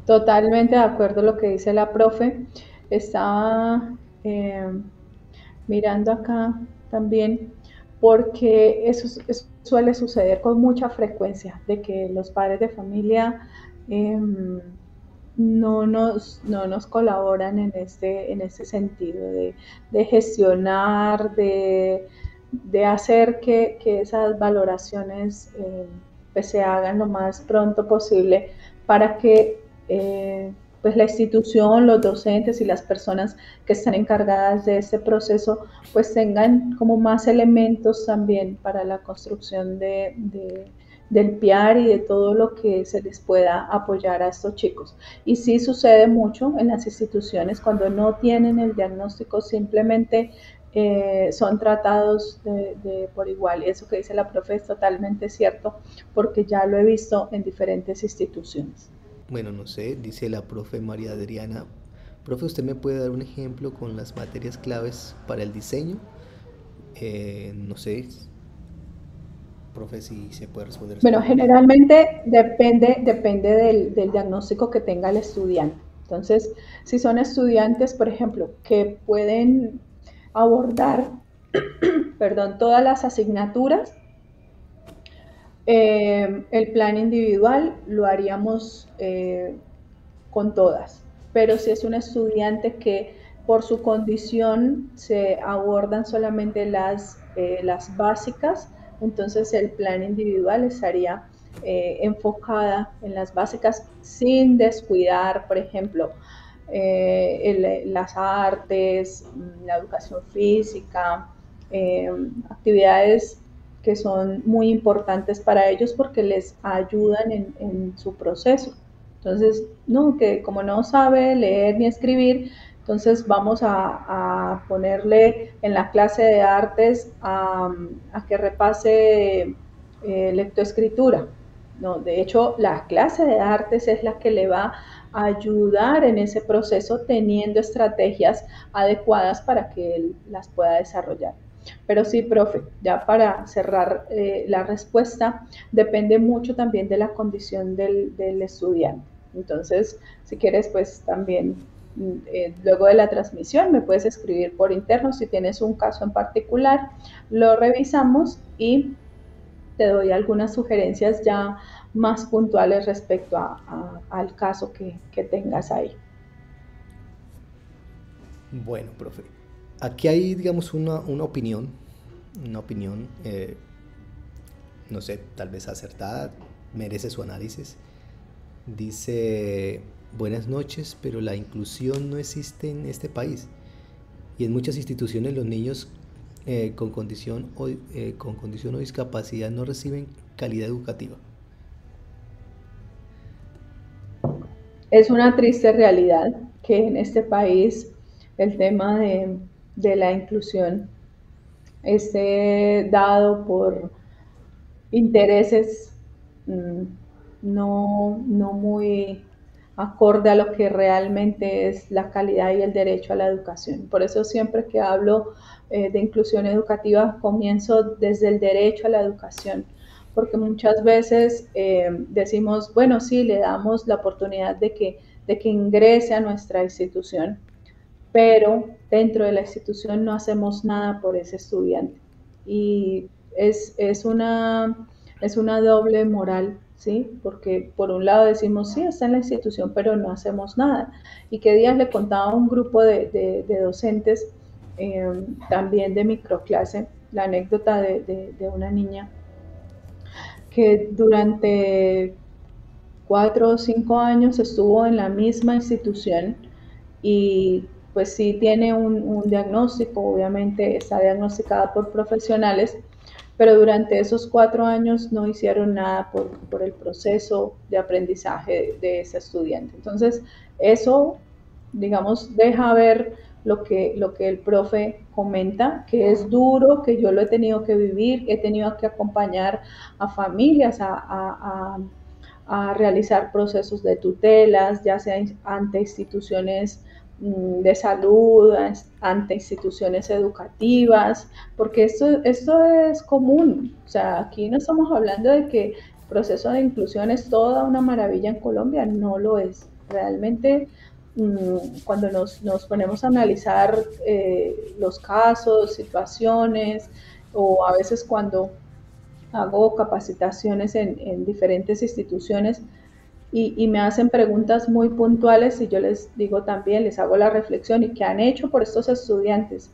Speaker 2: Totalmente de acuerdo lo que dice la profe. Estaba eh, mirando acá también, porque eso suele suceder con mucha frecuencia, de que los padres de familia eh, no nos colaboran en este sentido de gestionar, de hacer que esas valoraciones pues se hagan lo más pronto posible para que pues la institución, los docentes y las personas que están encargadas de este proceso pues tengan como más elementos también para la construcción del PIAR y de todo lo que se les pueda apoyar a estos chicos. Y sí sucede mucho en las instituciones cuando no tienen el diagnóstico, simplemente son tratados por igual. Y eso que dice la profe es totalmente cierto, porque ya lo he visto en diferentes instituciones.
Speaker 1: Bueno, no sé, dice la profe María Adriana. Profe, ¿usted me puede dar un ejemplo con las materias claves para el diseño? No sé, profe, si se puede responder esa
Speaker 2: Bueno,
Speaker 1: pregunta.
Speaker 2: generalmente depende del diagnóstico que tenga el estudiante. Entonces, si son estudiantes, por ejemplo, que pueden abordar, perdón, todas las asignaturas, El plan individual lo haríamos con todas, pero si es un estudiante que por su condición se abordan solamente las básicas, entonces el plan individual estaría enfocada en las básicas sin descuidar, por ejemplo, las artes, la educación física, actividades que son muy importantes para ellos porque les ayudan en su proceso. Entonces, no, que como no sabe leer ni escribir, entonces vamos a ponerle en la clase de artes a que repase lectoescritura. No, de hecho, la clase de artes es la que le va a ayudar en ese proceso teniendo estrategias adecuadas para que él las pueda desarrollar. Pero sí, profe, ya para cerrar la respuesta, depende mucho también de la condición del estudiante. Entonces, si quieres, pues también luego de la transmisión me puedes escribir por interno si tienes un caso en particular, lo revisamos y te doy algunas sugerencias ya más puntuales respecto al caso que tengas ahí.
Speaker 1: Bueno, profe, aquí hay, digamos, una opinión, no sé, tal vez acertada, merece su análisis. Dice, buenas noches, pero la inclusión no existe en este país y en muchas instituciones los niños con condición o discapacidad no reciben calidad educativa.
Speaker 2: Es una triste realidad que en este país el tema de la inclusión esté dado por intereses mmm, no muy acorde a lo que realmente es la calidad y el derecho a la educación. Por eso siempre que hablo de inclusión educativa comienzo desde el derecho a la educación, porque muchas veces decimos, bueno, sí, le damos la oportunidad de que ingrese a nuestra institución, pero dentro de la institución no hacemos nada por ese estudiante. Y es una doble moral, ¿sí? Porque por un lado decimos, sí, está en la institución, pero no hacemos nada. Y qué días le contaba a un grupo de docentes, también de microclase, la anécdota de una niña que durante 4 o 5 años estuvo en la misma institución y pues sí tiene un diagnóstico, obviamente está diagnosticada por profesionales, pero durante esos 4 años no hicieron nada por el proceso de aprendizaje de ese estudiante. Entonces, eso, digamos, deja ver lo que el profe comenta, que es duro, que yo lo he tenido que vivir, he tenido que acompañar a familias a realizar procesos de tutelas, ya sea ante instituciones de salud, ante instituciones educativas, porque esto es común. O sea, aquí no estamos hablando de que el proceso de inclusión es toda una maravilla en Colombia, no lo es. Realmente, cuando nos ponemos a analizar los casos, situaciones, o a veces cuando hago capacitaciones en diferentes instituciones y me hacen preguntas muy puntuales y yo les digo también, les hago la reflexión y qué han hecho por estos estudiantes.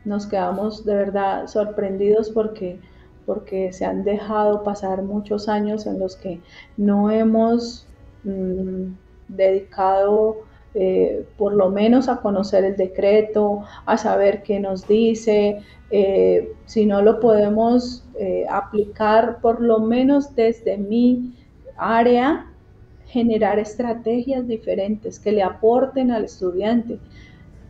Speaker 2: Nos quedamos de verdad sorprendidos porque se han dejado pasar muchos años en los que no hemos dedicado por lo menos a conocer el decreto, a saber qué nos dice, si no lo podemos aplicar por lo menos desde mi área, generar estrategias diferentes que le aporten al estudiante,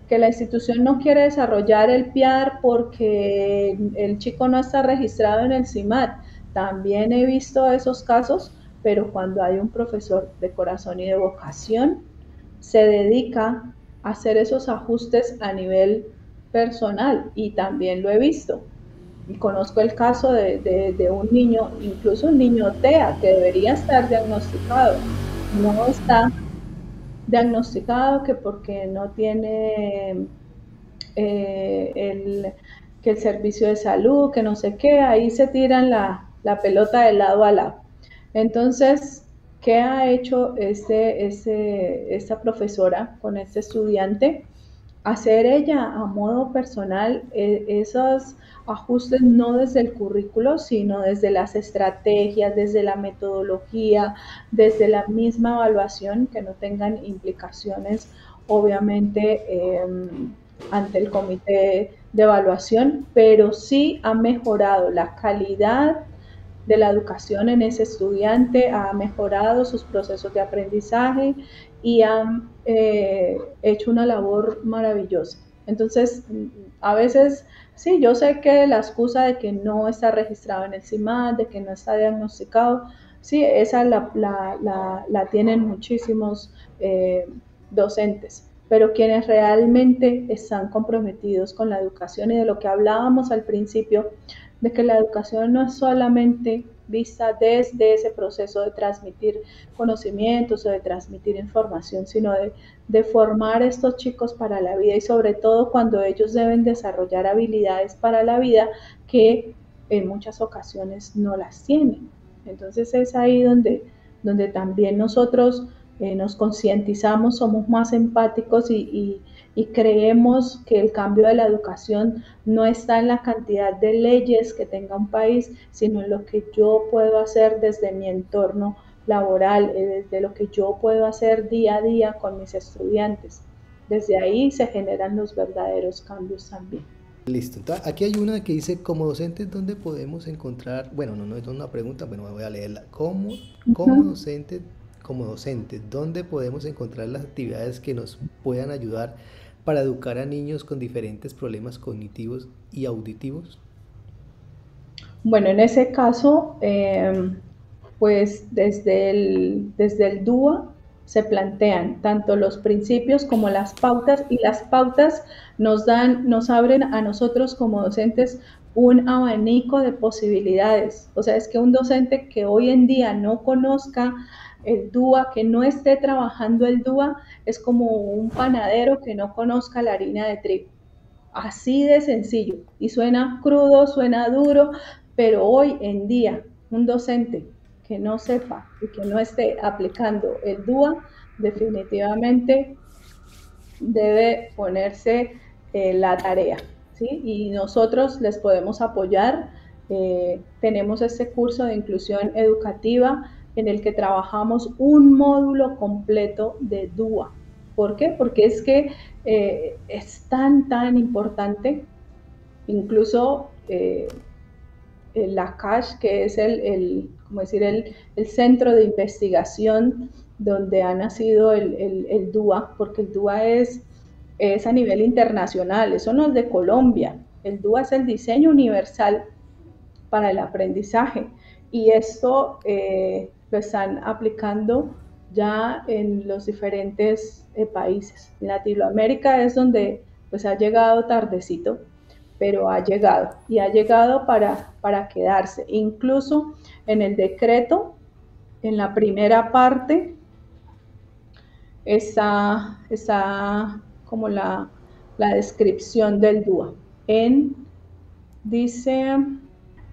Speaker 2: que la institución no quiere desarrollar el PIAR porque el chico no está registrado en el CIMAT. También he visto esos casos, pero cuando hay un profesor de corazón y de vocación, se dedica a hacer esos ajustes a nivel personal y también lo he visto. Y conozco el caso de un niño, incluso un niño TEA, que debería estar diagnosticado. No está diagnosticado que porque no tiene que el servicio de salud, que no sé qué, ahí se tiran la pelota de lado a lado. Entonces, ¿qué ha hecho esta profesora con este estudiante? Hacer ella a modo personal esos ajustes no desde el currículo, sino desde las estrategias, desde la metodología, desde la misma evaluación, que no tengan implicaciones, obviamente, ante el comité de evaluación, pero sí ha mejorado la calidad de la educación en ese estudiante, ha mejorado sus procesos de aprendizaje y han hecho una labor maravillosa. Entonces, a veces, sí, yo sé que la excusa de que no está registrado en el CIMAD, de que no está diagnosticado, sí, esa la tienen muchísimos docentes, pero quienes realmente están comprometidos con la educación y de lo que hablábamos al principio, de que la educación no es solamente vista desde ese proceso de transmitir conocimientos o de transmitir información, sino de formar a estos chicos para la vida y sobre todo cuando ellos deben desarrollar habilidades para la vida que en muchas ocasiones no las tienen. Entonces es ahí donde también nosotros nos concientizamos, somos más empáticos y creemos que el cambio de la educación no está en la cantidad de leyes que tenga un país, sino en lo que yo puedo hacer desde mi entorno laboral, desde lo que yo puedo hacer día a día con mis estudiantes. Desde ahí se generan los verdaderos cambios también.
Speaker 1: Listo. Entonces, aquí hay una que dice, como docentes, ¿dónde podemos encontrar? Bueno, no es una pregunta, bueno, me voy a leerla. Como docentes, ¿dónde podemos encontrar las actividades que nos puedan ayudar para educar a niños con diferentes problemas cognitivos y auditivos?
Speaker 2: Bueno, en ese caso, pues desde el DUA se plantean tanto los principios como las pautas, y las pautas nos abren a nosotros como docentes un abanico de posibilidades. O sea, es que un docente que hoy en día no conozca el DUA, que no esté trabajando el DUA, es como un panadero que no conozca la harina de trigo. Así de sencillo. Y suena crudo, suena duro, pero hoy en día un docente que no sepa y que no esté aplicando el DUA, definitivamente debe ponerse la tarea, ¿sí? Y nosotros les podemos apoyar. Tenemos este curso de inclusión educativa en el que trabajamos un módulo completo de DUA. ¿Por qué? Porque es que es tan importante, incluso la CASH, que es como decir, el centro de investigación donde ha nacido el DUA, porque el DUA es a nivel internacional, eso no es de Colombia. El DUA es el diseño universal para el aprendizaje y esto lo están aplicando ya en los diferentes países. En Latinoamérica es donde pues ha llegado tardecito, pero ha llegado y ha llegado para quedarse. Incluso en el decreto, en la primera parte, está como la descripción del DUA. Dice,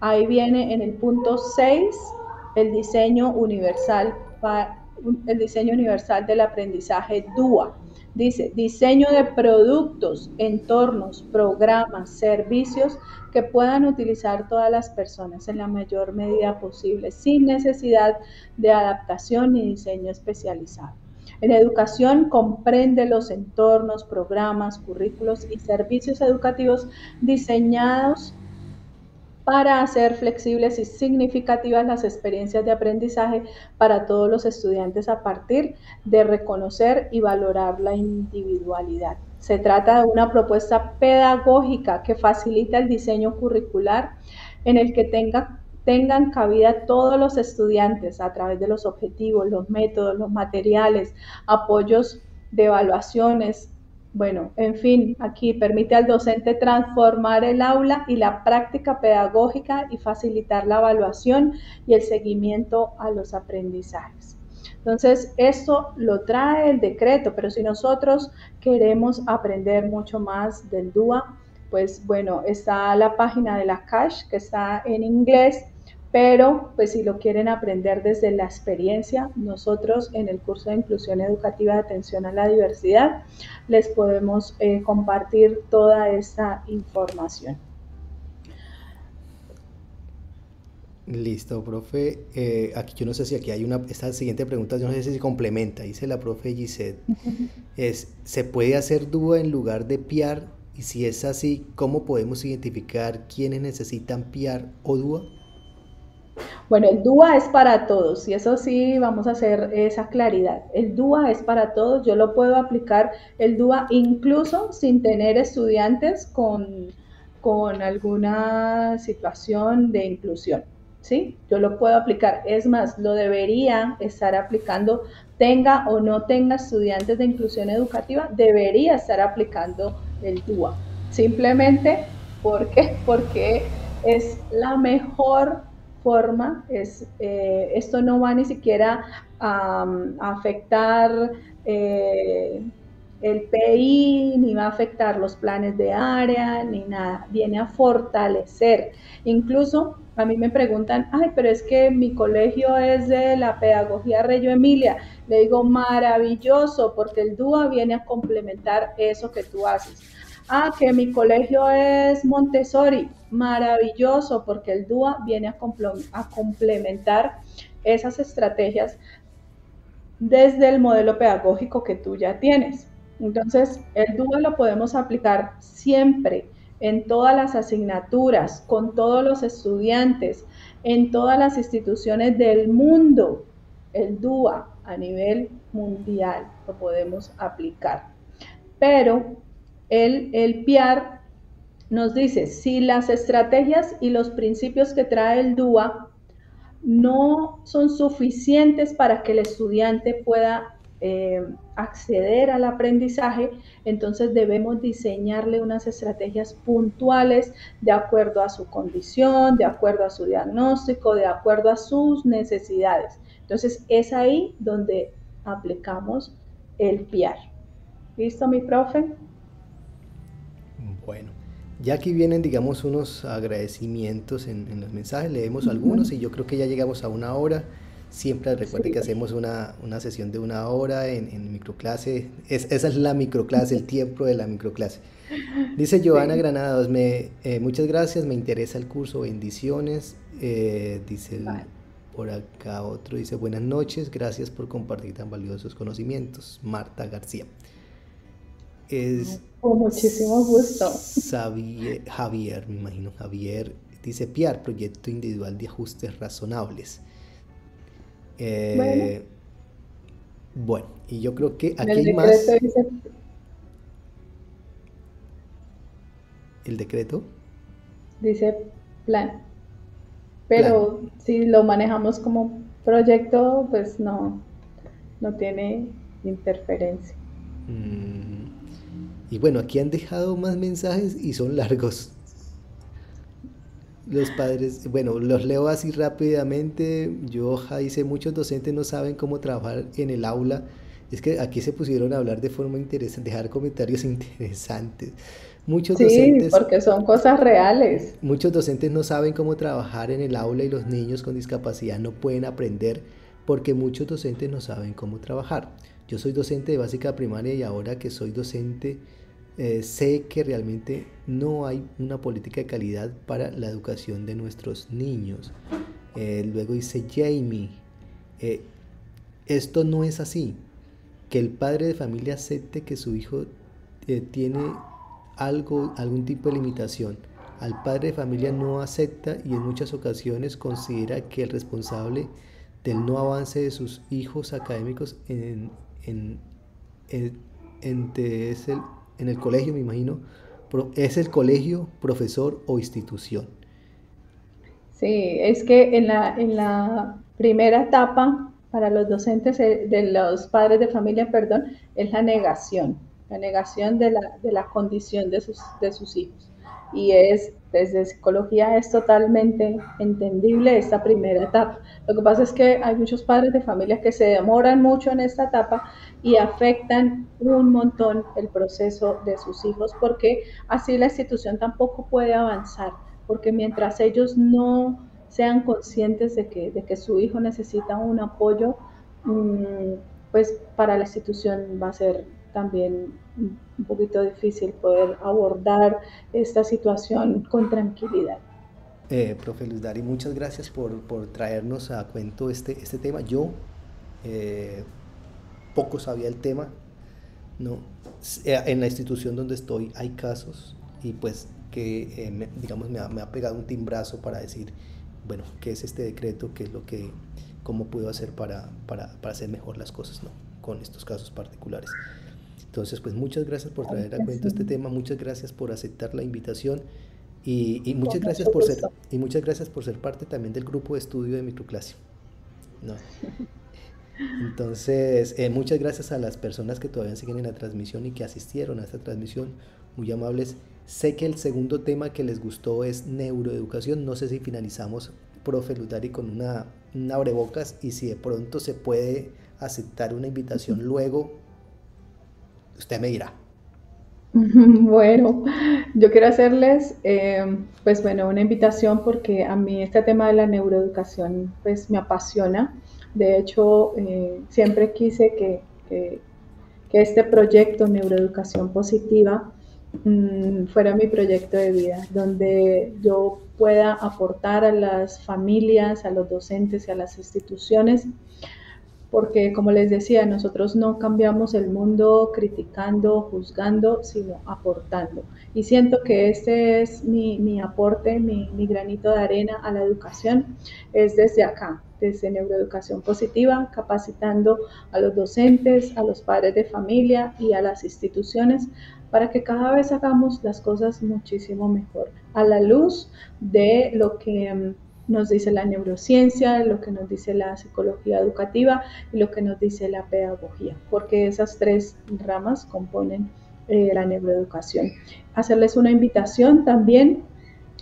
Speaker 2: ahí viene en el punto 6, el diseño universal del aprendizaje DUA. Dice, diseño de productos, entornos, programas, servicios que puedan utilizar todas las personas en la mayor medida posible, sin necesidad de adaptación ni diseño especializado. En educación comprende los entornos, programas, currículos y servicios educativos diseñados para hacer flexibles y significativas las experiencias de aprendizaje para todos los estudiantes a partir de reconocer y valorar la individualidad. Se trata de una propuesta pedagógica que facilita el diseño curricular en el que tengan cabida todos los estudiantes a través de los objetivos, los métodos, los materiales, apoyos de evaluaciones. Bueno, en fin, aquí permite al docente transformar el aula y la práctica pedagógica y facilitar la evaluación y el seguimiento a los aprendizajes. Entonces, esto lo trae el decreto, pero si nosotros queremos aprender mucho más del DUA, pues bueno, está la página de la CASH que está en inglés, pero pues si lo quieren aprender desde la experiencia, nosotros en el curso de Inclusión Educativa de Atención a la Diversidad les podemos compartir toda esta información.
Speaker 1: Listo, profe. Aquí yo no sé si aquí hay esta siguiente pregunta, yo no sé si se complementa. Dice la profe Gisette, ¿se puede hacer DUA en lugar de PIAR? Y si es así, ¿cómo podemos identificar quiénes necesitan PIAR o DUA?
Speaker 2: Bueno, el DUA es para todos y eso sí vamos a hacer esa claridad. El DUA es para todos, yo lo puedo aplicar el DUA incluso sin tener estudiantes con alguna situación de inclusión, ¿sí? Yo lo puedo aplicar, es más, lo debería estar aplicando, tenga o no tenga estudiantes de inclusión educativa, debería estar aplicando el DUA. Simplemente, ¿por qué? Porque es la mejor forma, esto no va ni siquiera a afectar el PI, ni va a afectar los planes de área, ni nada, viene a fortalecer. Incluso a mí me preguntan, ay, pero es que mi colegio es de la pedagogía Reggio Emilia. Le digo, maravilloso, porque el DUA viene a complementar eso que tú haces. Ah, que mi colegio es Montessori, maravilloso, porque el DUA viene a complementar esas estrategias desde el modelo pedagógico que tú ya tienes. Entonces, el DUA lo podemos aplicar siempre, en todas las asignaturas, con todos los estudiantes, en todas las instituciones del mundo. El DUA a nivel mundial lo podemos aplicar. Pero el PIAR nos dice, si las estrategias y los principios que trae el DUA no son suficientes para que el estudiante pueda acceder al aprendizaje, entonces debemos diseñarle unas estrategias puntuales de acuerdo a su condición, de acuerdo a su diagnóstico, de acuerdo a sus necesidades. Entonces es ahí donde aplicamos el PIAR. ¿Listo, mi profe?
Speaker 1: Bueno, ya aquí vienen, digamos, unos agradecimientos en los mensajes, leemos algunos y yo creo que ya llegamos a una hora. Siempre recuerde que hacemos una sesión de una hora en microclase. Esa es la microclase, el tiempo de la microclase. Dice Joana Granados, muchas gracias, me interesa el curso, bendiciones. Dice por acá otro, dice buenas noches, gracias por compartir tan valiosos conocimientos. Marta García.
Speaker 2: Con muchísimo gusto.
Speaker 1: Javier, me imagino, Javier, dice PIAR, Proyecto Individual de Ajustes Razonables. Bueno, y yo creo que aquí hay más.
Speaker 2: Dice,
Speaker 1: ¿el decreto?
Speaker 2: Dice plan. Pero plan. Si lo manejamos como proyecto, pues no tiene interferencia.
Speaker 1: Y bueno, aquí han dejado más mensajes y son largos. Los padres, bueno, los leo así rápidamente. Dice, muchos docentes no saben cómo trabajar en el aula. Es que aquí se pusieron a hablar de forma interesante, dejar comentarios interesantes. Muchos docentes,
Speaker 2: porque son cosas reales.
Speaker 1: Muchos docentes no saben cómo trabajar en el aula y los niños con discapacidad no pueden aprender porque muchos docentes no saben cómo trabajar. Yo soy docente de básica primaria y ahora que soy docente sé que realmente no hay una política de calidad para la educación de nuestros niños. Luego dice Jamie, esto no es así, que el padre de familia acepte que su hijo tiene algún tipo de limitación. Al padre de familia no acepta y en muchas ocasiones considera que el responsable del no avance de sus hijos académicos en el colegio, me imagino, es el colegio, profesor o institución.
Speaker 2: Sí, es que en la primera etapa para los docentes, de los padres de familia, perdón, es la negación de la condición de sus hijos. y es, desde psicología es totalmente entendible esta primera etapa. Lo que pasa es que hay muchos padres de familia que se demoran mucho en esta etapa y afectan un montón el proceso de sus hijos, porque así la institución tampoco puede avanzar, porque mientras ellos no sean conscientes de que su hijo necesita un apoyo, pues para la institución va a ser también un poquito difícil poder abordar esta situación con tranquilidad.
Speaker 1: Profe Luz Dari, muchas gracias por traernos a cuento este tema. Yo eh, poco sabía el tema, ¿no? En la institución donde estoy hay casos y pues que, digamos, me ha pegado un timbrazo para decir, bueno, ¿qué es este decreto? ¿Qué es lo que, cómo puedo hacer para hacer mejor las cosas, ¿no? Con estos casos particulares. Entonces, pues muchas gracias por
Speaker 2: Claro
Speaker 1: traer a
Speaker 2: que
Speaker 1: cuento
Speaker 2: sí,
Speaker 1: este tema, muchas gracias por aceptar la invitación
Speaker 2: con mucho gusto.
Speaker 1: muchas gracias por ser parte también del grupo de estudio de microclase, ¿no? Entonces, muchas gracias a las personas que todavía siguen en la transmisión y que asistieron a esta transmisión, muy amables. Sé que el segundo tema que les gustó es neuroeducación. No sé si finalizamos, profe Lutari, con una abrebocas y si de pronto se puede aceptar una invitación luego, usted me dirá.
Speaker 2: Bueno, yo quiero hacerles, pues bueno, una invitación porque a mí este tema de la neuroeducación, pues me apasiona. De hecho, siempre quise que este proyecto Neuroeducación Positiva fuera mi proyecto de vida, donde yo pueda aportar a las familias, a los docentes y a las instituciones, porque como les decía, nosotros no cambiamos el mundo criticando, juzgando, sino aportando. Y siento que este es mi aporte, mi granito de arena a la educación, es desde acá, desde Neuroeducación Positiva, capacitando a los docentes, a los padres de familia y a las instituciones para que cada vez hagamos las cosas muchísimo mejor, a la luz de lo que nos dice la neurociencia, lo que nos dice la psicología educativa y lo que nos dice la pedagogía, porque esas tres ramas componen la neuroeducación. Hacerles una invitación también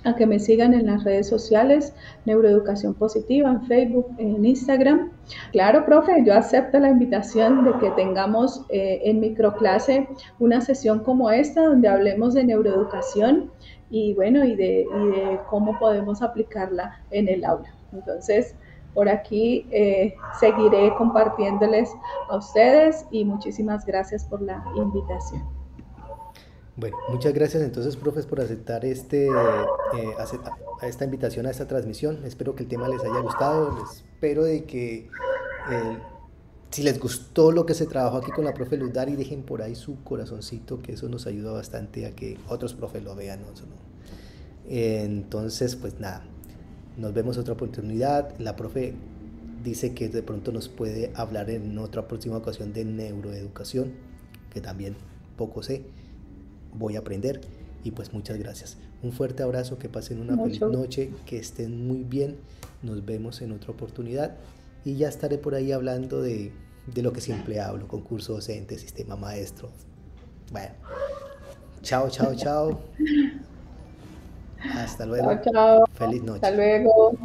Speaker 2: a que me sigan en las redes sociales, Neuroeducación Positiva, en Facebook, en Instagram. Claro, profe, yo acepto la invitación de que tengamos en microclase una sesión como esta, donde hablemos de neuroeducación y bueno, y de cómo podemos aplicarla en el aula. Entonces, por aquí seguiré compartiéndoles a ustedes y muchísimas gracias por la invitación.
Speaker 1: Bueno, muchas gracias entonces, profes, por aceptar a esta invitación a esta transmisión. Espero que el tema les haya gustado. Espero de que eh, si les gustó lo que se trabajó aquí con la profe Luz Dari, dejen por ahí su corazoncito, que eso nos ayuda bastante a que otros profes lo vean, ¿no? Eso no. Entonces, pues nada, nos vemos otra oportunidad. La profe dice que de pronto nos puede hablar en otra próxima ocasión de neuroeducación, que también poco sé, voy a aprender. Y pues muchas gracias. Un fuerte abrazo, que pasen una feliz
Speaker 2: Mucho.
Speaker 1: noche, que estén muy bien. Nos vemos en otra oportunidad y ya estaré por ahí hablando de lo que siempre hablo, concurso docente, sistema maestro. Bueno, chao, chao, chao. Hasta
Speaker 2: Chao,
Speaker 1: luego.
Speaker 2: chao.
Speaker 1: Feliz
Speaker 2: Hasta
Speaker 1: noche.
Speaker 2: luego.